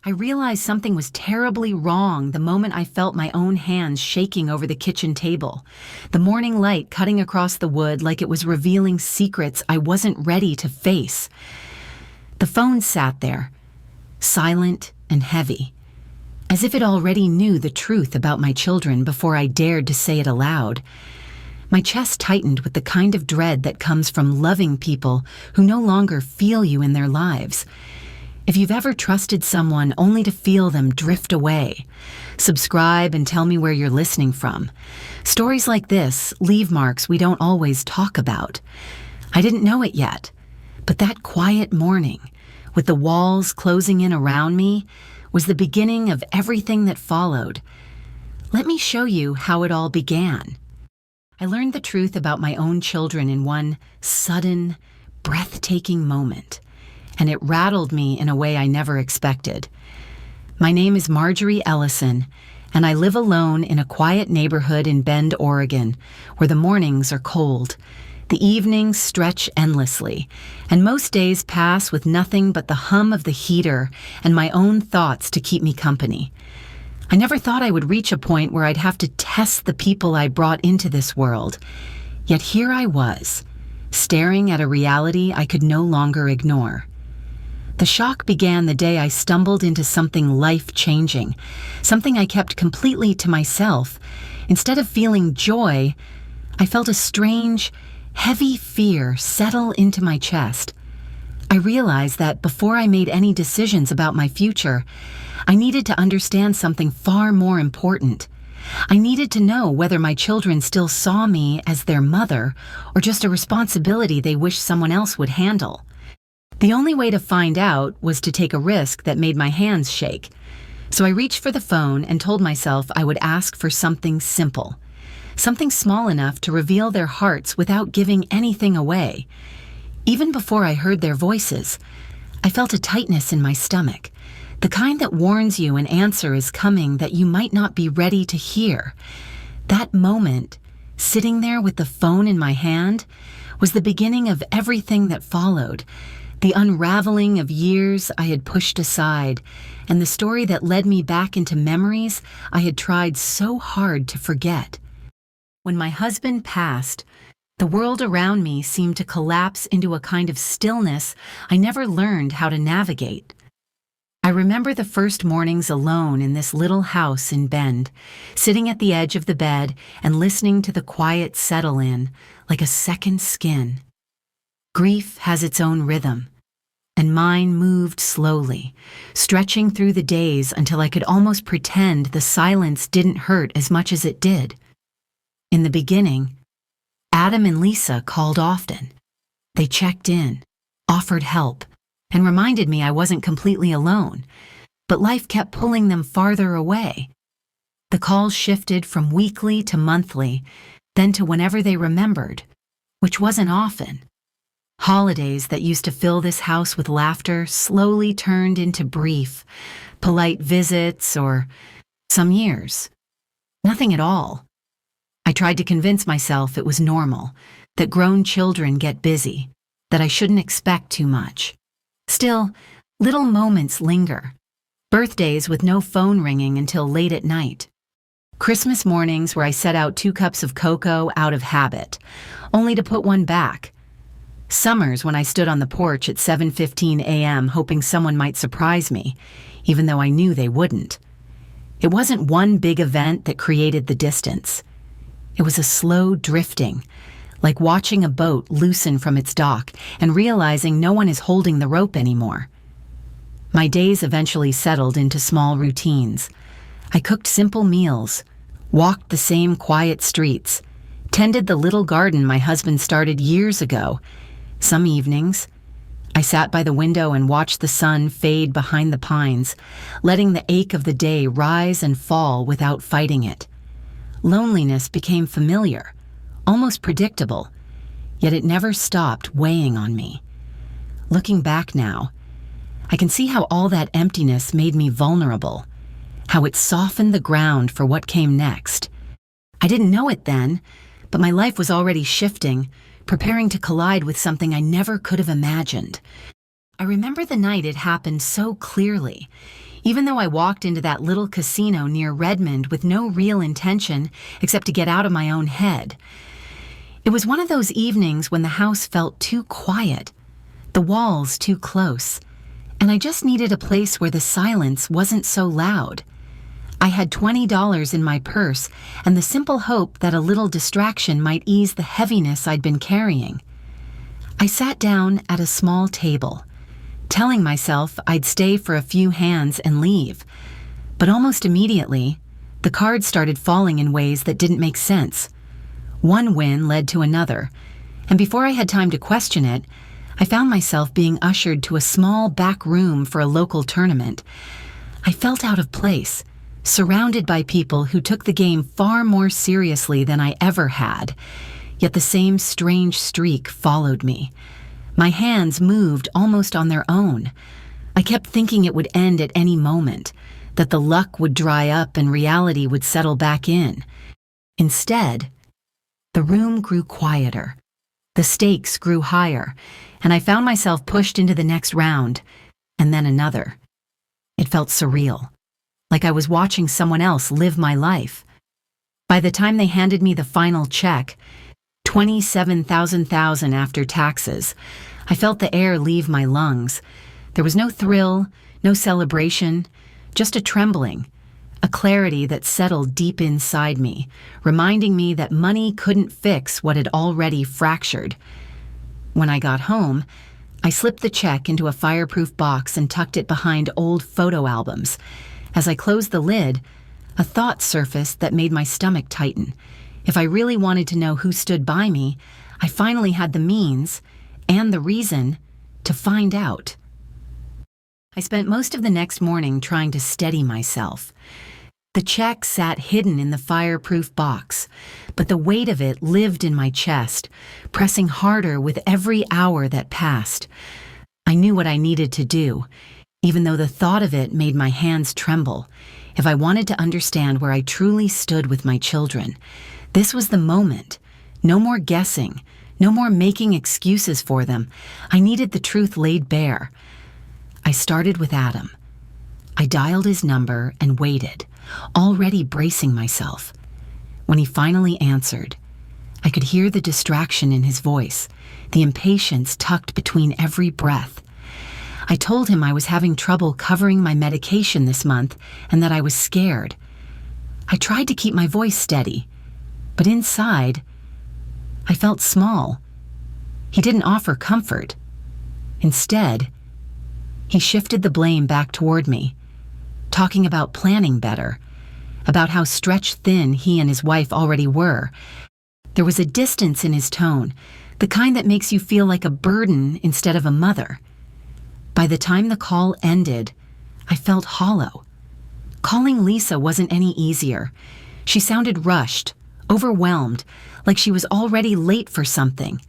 I realized something was terribly wrong the moment I felt my own hands shaking over the kitchen table, the morning light cutting across the wood like it was revealing secrets I wasn't ready to face. The phone sat there, silent and heavy, as if it already knew the truth about my children before I dared to say it aloud. My chest tightened with the kind of dread that comes from loving people who no longer feel you in their lives. If you've ever trusted someone only to feel them drift away, subscribe and tell me where you're listening from. Stories like this leave marks we don't always talk about. I didn't know it yet, but that quiet morning, with the walls closing in around me, was the beginning of everything that followed. Let me show you how it all began. I learned the truth about my own children in one sudden, breathtaking moment, and it rattled me in a way I never expected. My name is Marjorie Ellison, and I live alone in a quiet neighborhood in Bend, Oregon, where the mornings are cold. The evenings stretch endlessly, and most days pass with nothing but the hum of the heater and my own thoughts to keep me company. I never thought I would reach a point where I'd have to test the people I brought into this world. Yet here I was, staring at a reality I could no longer ignore. The shock began the day I stumbled into something life-changing, something I kept completely to myself. Instead of feeling joy, I felt a strange, heavy fear settle into my chest. I realized that before I made any decisions about my future, I needed to understand something far more important. I needed to know whether my children still saw me as their mother or just a responsibility they wished someone else would handle. The only way to find out was to take a risk that made my hands shake. So I reached for the phone and told myself I would ask for something simple, something small enough to reveal their hearts without giving anything away. Even before I heard their voices, I felt a tightness in my stomach, the kind that warns you an answer is coming that you might not be ready to hear. That moment, sitting there with the phone in my hand, was the beginning of everything that followed. The unraveling of years I had pushed aside, and the story that led me back into memories I had tried so hard to forget. When my husband passed, the world around me seemed to collapse into a kind of stillness I never learned how to navigate. I remember the first mornings alone in this little house in Bend, sitting at the edge of the bed and listening to the quiet settle in like a second skin. Grief has its own rhythm, and mine moved slowly, stretching through the days until I could almost pretend the silence didn't hurt as much as it did. In the beginning, Adam and Lisa called often. They checked in, offered help, and reminded me I wasn't completely alone, but life kept pulling them farther away. The calls shifted from weekly to monthly, then to whenever they remembered, which wasn't often. Holidays that used to fill this house with laughter slowly turned into brief, polite visits or, some years, nothing at all. I tried to convince myself it was normal, that grown children get busy, that I shouldn't expect too much. Still, little moments linger. Birthdays with no phone ringing until late at night. Christmas mornings where I set out 2 cups of cocoa out of habit, only to put one back. Summers when I stood on the porch at 7:15 a.m. hoping someone might surprise me, even though I knew they wouldn't. It wasn't one big event that created the distance. It was a slow drifting, like watching a boat loosen from its dock and realizing no one is holding the rope anymore. My days eventually settled into small routines. I cooked simple meals, walked the same quiet streets, tended the little garden my husband started years ago. Some evenings, I sat by the window and watched the sun fade behind the pines, letting the ache of the day rise and fall without fighting it. Loneliness became familiar, almost predictable, yet it never stopped weighing on me. Looking back now, I can see how all that emptiness made me vulnerable, how it softened the ground for what came next. I didn't know it then, but my life was already shifting, preparing to collide with something I never could have imagined. I remember the night it happened so clearly. even though I walked into that little casino near Redmond with no real intention except to get out of my own head. It was one of those evenings when the house felt too quiet, the walls too close, and I just needed a place where the silence wasn't so loud. I had $20 in my purse and the simple hope that a little distraction might ease the heaviness I'd been carrying. I sat down at a small table, telling myself I'd stay for a few hands and leave. But almost immediately, the cards started falling in ways that didn't make sense. One win led to another, and before I had time to question it, I found myself being ushered to a small back room for a local tournament. I felt out of place, surrounded by people who took the game far more seriously than I ever had, yet the same strange streak followed me. My hands moved almost on their own. I kept thinking it would end at any moment, that the luck would dry up and reality would settle back in. Instead, the room grew quieter. The stakes grew higher, and I found myself pushed into the next round, and then another. It felt surreal, like I was watching someone else live my life. By the time they handed me the final check, $27,000 after taxes, I felt the air leave my lungs. There was no thrill, no celebration, just a trembling, a clarity that settled deep inside me, reminding me that money couldn't fix what had already fractured. When I got home, I slipped the check into a fireproof box and tucked it behind old photo albums. As I closed the lid, a thought surfaced that made my stomach tighten. If I really wanted to know who stood by me, I finally had the means and the reason to find out. I spent most of the next morning trying to steady myself. The check sat hidden in the fireproof box, but the weight of it lived in my chest, pressing harder with every hour that passed. I knew what I needed to do, even though the thought of it made my hands tremble. If I wanted to understand where I truly stood with my children, this was the moment. No more guessing, no more making excuses for them. I needed the truth laid bare. I started with Adam. I dialed his number and waited, already bracing myself. When he finally answered, I could hear the distraction in his voice, the impatience tucked between every breath. I told him I was having trouble covering my medication this month and that I was scared. I tried to keep my voice steady, but inside, I felt small. He didn't offer comfort. Instead, he shifted the blame back toward me, talking about planning better, about how stretched thin he and his wife already were. There was a distance in his tone, the kind that makes you feel like a burden instead of a mother. By the time the call ended, I felt hollow. Calling Lisa wasn't any easier. She sounded rushed, overwhelmed, like she was already late for something.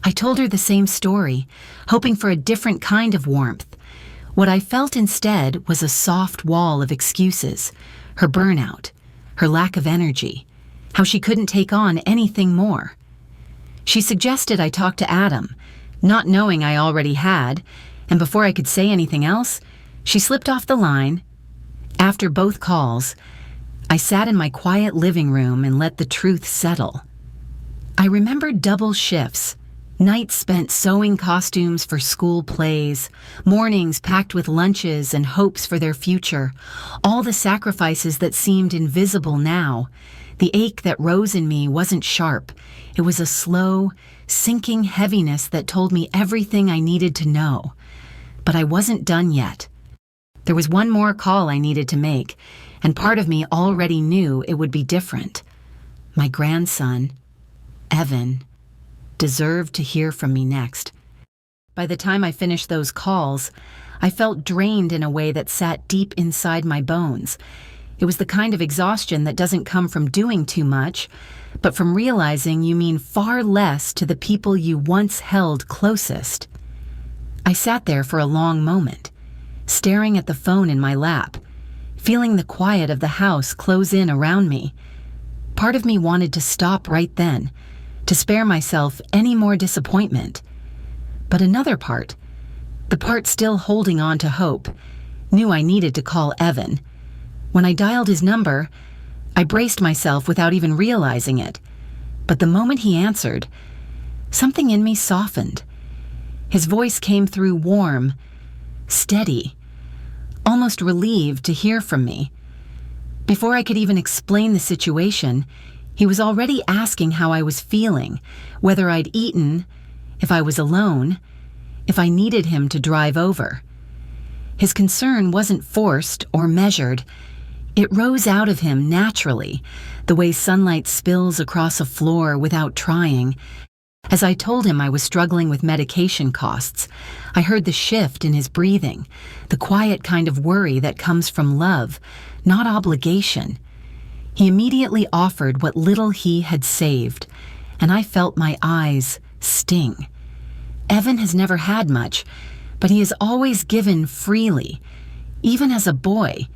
I told her the same story, hoping for a different kind of warmth. What I felt instead was a soft wall of excuses, her burnout, her lack of energy, how she couldn't take on anything more. She suggested I talk to Adam, not knowing I already had, and before I could say anything else, she slipped off the line. After both calls, I sat in my quiet living room and let the truth settle. I remembered double shifts, nights spent sewing costumes for school plays, mornings packed with lunches and hopes for their future, all the sacrifices that seemed invisible now. The ache that rose in me wasn't sharp. It was a slow, sinking heaviness that told me everything I needed to know. But I wasn't done yet. There was one more call I needed to make, and part of me already knew it would be different. My grandson, Evan, deserved to hear from me next. By the time I finished those calls, I felt drained in a way that sat deep inside my bones. It was the kind of exhaustion that doesn't come from doing too much, but from realizing you mean far less to the people you once held closest. I sat there for a long moment, staring at the phone in my lap, feeling the quiet of the house close in around me. Part of me wanted to stop right then, to spare myself any more disappointment. But another part, the part still holding on to hope, knew I needed to call Evan. When I dialed his number, I braced myself without even realizing it. But the moment he answered, something in me softened. His voice came through warm, steady, almost relieved to hear from me. Before I could even explain the situation, he was already asking how I was feeling, whether I'd eaten, if I was alone, if I needed him to drive over. His concern wasn't forced or measured. It rose out of him naturally, the way sunlight spills across a floor without trying. As I told him I was struggling with medication costs, I heard the shift in his breathing, the quiet kind of worry that comes from love, not obligation. He immediately offered what little he had saved, and I felt my eyes sting. Evan has never had much, but he has always given freely. Even as a boy,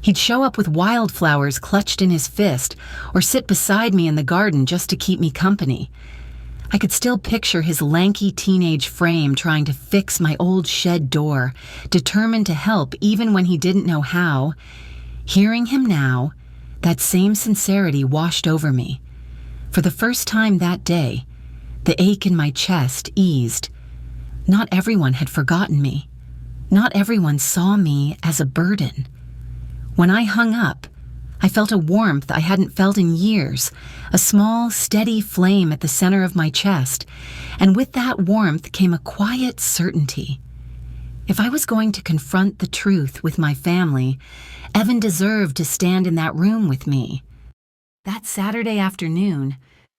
he'd show up with wildflowers clutched in his fist or sit beside me in the garden just to keep me company. I could still picture his lanky teenage frame trying to fix my old shed door, determined to help even when he didn't know how. Hearing him now, that same sincerity washed over me. For the first time that day, the ache in my chest eased. Not everyone had forgotten me. Not everyone saw me as a burden. When I hung up, I felt a warmth I hadn't felt in years, a small, steady flame at the center of my chest, and with that warmth came a quiet certainty. If I was going to confront the truth with my family, Evan deserved to stand in that room with me. That Saturday afternoon,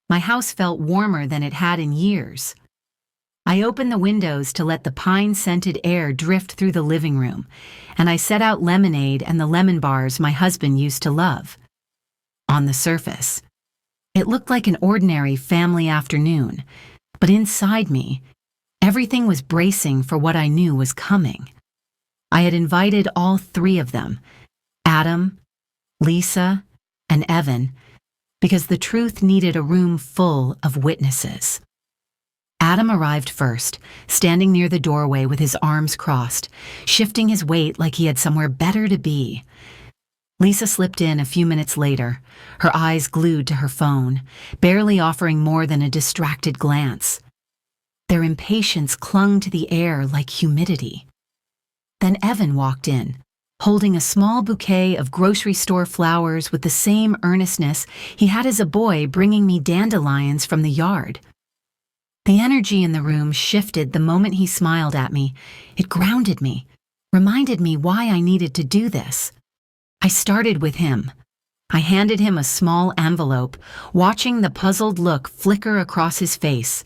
my house felt warmer than it had in years. I opened the windows to let the pine-scented air drift through the living room, and I set out lemonade and the lemon bars my husband used to love. On the surface, it looked like an ordinary family afternoon, but inside me, everything was bracing for what I knew was coming. I had invited all three of them, Adam, Lisa, and Evan, because the truth needed a room full of witnesses. Adam arrived first, standing near the doorway with his arms crossed, shifting his weight like he had somewhere better to be. Lisa slipped in a few minutes later, her eyes glued to her phone, barely offering more than a distracted glance. Their impatience clung to the air like humidity. Then Evan walked in, holding a small bouquet of grocery store flowers with the same earnestness he had as a boy bringing me dandelions from the yard. The energy in the room shifted the moment he smiled at me. It grounded me, reminded me why I needed to do this. I started with him. I handed him a small envelope, watching the puzzled look flicker across his face.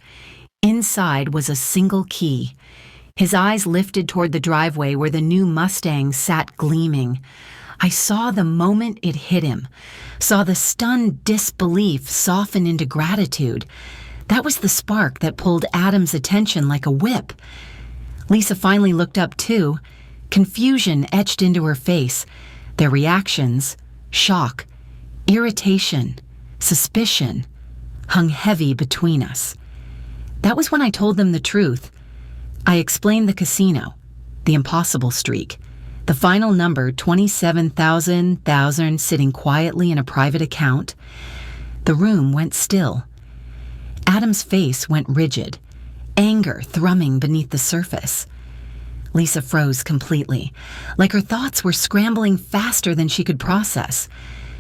Inside was a single key. His eyes lifted toward the driveway where the new Mustang sat gleaming. I saw the moment it hit him, saw the stunned disbelief soften into gratitude. That was the spark that pulled Adam's attention like a whip. Lisa finally looked up too, confusion etched into her face. Their reactions, shock, irritation, suspicion, hung heavy between us. That was when I told them the truth. I explained the casino, the impossible streak, the final number 27,000 sitting quietly in a private account. The room went still. Adam's face went rigid, anger thrumming beneath the surface. Lisa froze completely, like her thoughts were scrambling faster than she could process.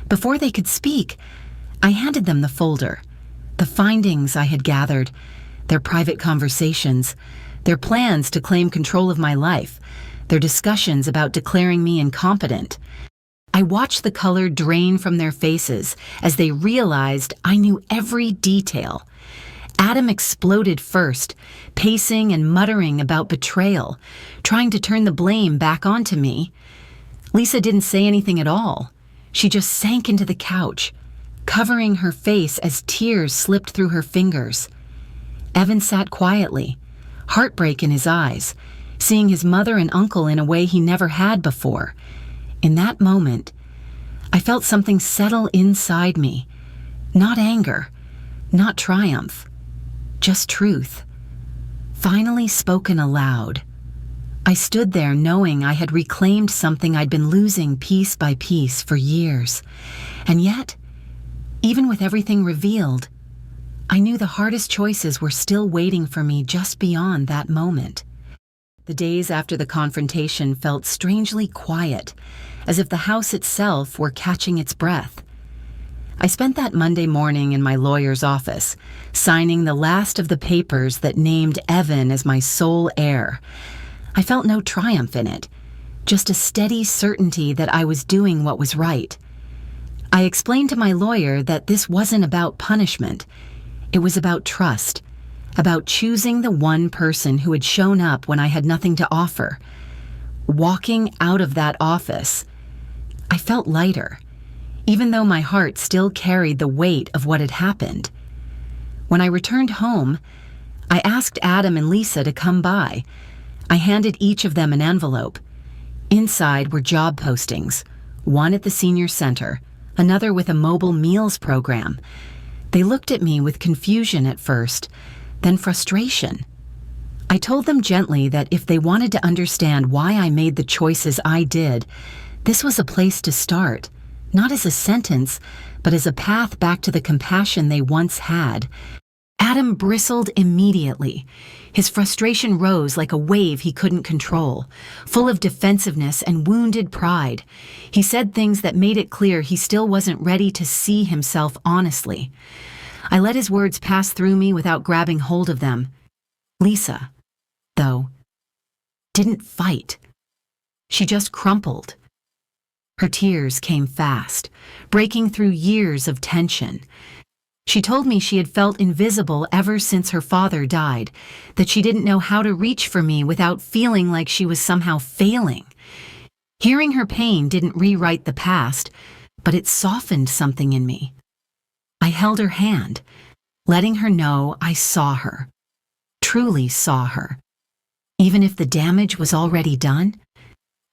Before they could speak, I handed them the folder, the findings I had gathered, their private conversations, their plans to claim control of my life, their discussions about declaring me incompetent. I watched the color drain from their faces as they realized I knew every detail. Adam exploded first, pacing and muttering about betrayal, trying to turn the blame back onto me. Lisa didn't say anything at all. She just sank into the couch, covering her face as tears slipped through her fingers. Evan sat quietly, heartbreak in his eyes, seeing his mother and uncle in a way he never had before. In that moment, I felt something settle inside me. Not anger, not triumph, just truth, finally spoken aloud. I stood there knowing I had reclaimed something I'd been losing piece by piece for years. And yet, even with everything revealed, I knew the hardest choices were still waiting for me just beyond that moment. The days after the confrontation felt strangely quiet, as if the house itself were catching its breath. I spent that Monday morning in my lawyer's office, signing the last of the papers that named Evan as my sole heir. I felt no triumph in it, just a steady certainty that I was doing what was right. I explained to my lawyer that this wasn't about punishment. It was about trust, about choosing the one person who had shown up when I had nothing to offer. Walking out of that office, I felt lighter, even though my heart still carried the weight of what had happened. When I returned home, I asked Adam and Lisa to come by. I handed each of them an envelope. Inside were job postings, one at the senior center, another with a mobile meals program. They looked at me with confusion at first, then frustration. I told them gently that if they wanted to understand why I made the choices I did, this was a place to start, not as a sentence, but as a path back to the compassion they once had. Adam bristled immediately. His frustration rose like a wave he couldn't control, full of defensiveness and wounded pride. He said things that made it clear he still wasn't ready to see himself honestly. I let his words pass through me without grabbing hold of them. Lisa, though, didn't fight. She just crumpled. Her tears came fast, breaking through years of tension. She told me she had felt invisible ever since her father died, that she didn't know how to reach for me without feeling like she was somehow failing. Hearing her pain didn't rewrite the past, but it softened something in me. I held her hand, letting her know I saw her, truly saw her, even if the damage was already done.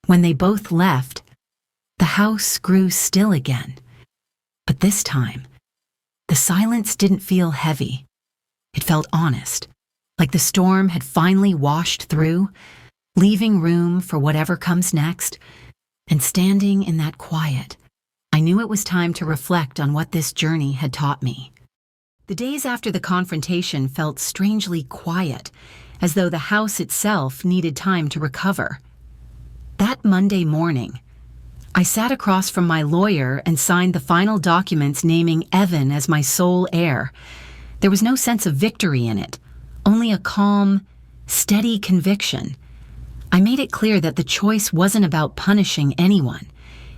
When they both left, the house grew still again. But this time, the silence didn't feel heavy. It felt honest, like the storm had finally washed through, leaving room for whatever comes next. And standing in that quiet, I knew it was time to reflect on what this journey had taught me. The days after the confrontation felt strangely quiet, as though the house itself needed time to recover. That Monday morning, I sat across from my lawyer and signed the final documents naming Evan as my sole heir. There was no sense of victory in it, only a calm, steady conviction. I made it clear that the choice wasn't about punishing anyone.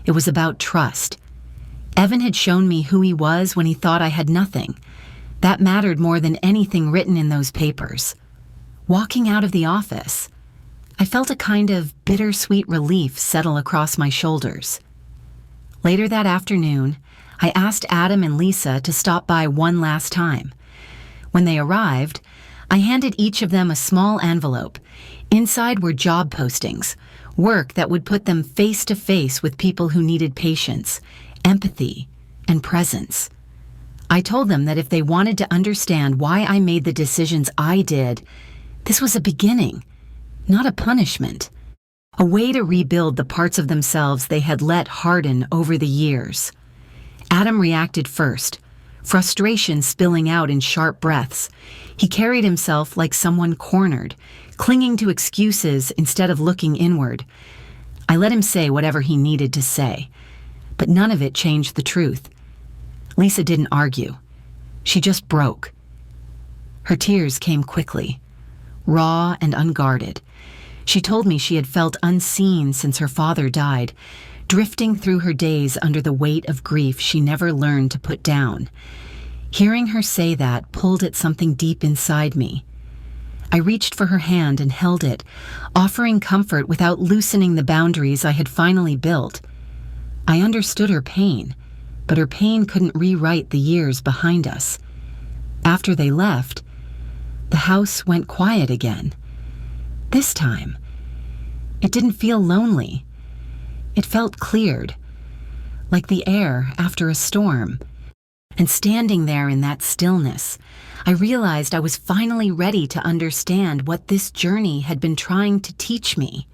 It was about trust. Evan had shown me who he was when he thought I had nothing. That mattered more than anything written in those papers. Walking out of the office, I felt a kind of bittersweet relief settle across my shoulders. Later that afternoon, I asked Adam and Lisa to stop by one last time. When they arrived, I handed each of them a small envelope. Inside were job postings, work that would put them face to face with people who needed patience, empathy, and presence. I told them that if they wanted to understand why I made the decisions I did, this was a beginning, not a punishment, a way to rebuild the parts of themselves they had let harden over the years. Adam reacted first, frustration spilling out in sharp breaths. He carried himself like someone cornered, clinging to excuses instead of looking inward. I let him say whatever he needed to say, but none of it changed the truth. Lisa didn't argue. She just broke. Her tears came quickly, raw and unguarded. She told me she had felt unseen since her father died, drifting through her days under the weight of grief she never learned to put down. Hearing her say that pulled at something deep inside me. I reached for her hand and held it, offering comfort without loosening the boundaries I had finally built. I understood her pain, but her pain couldn't rewrite the years behind us. After they left, the house went quiet again. This time, it didn't feel lonely. It felt cleared, like the air after a storm. And standing there in that stillness, I realized I was finally ready to understand what this journey had been trying to teach me.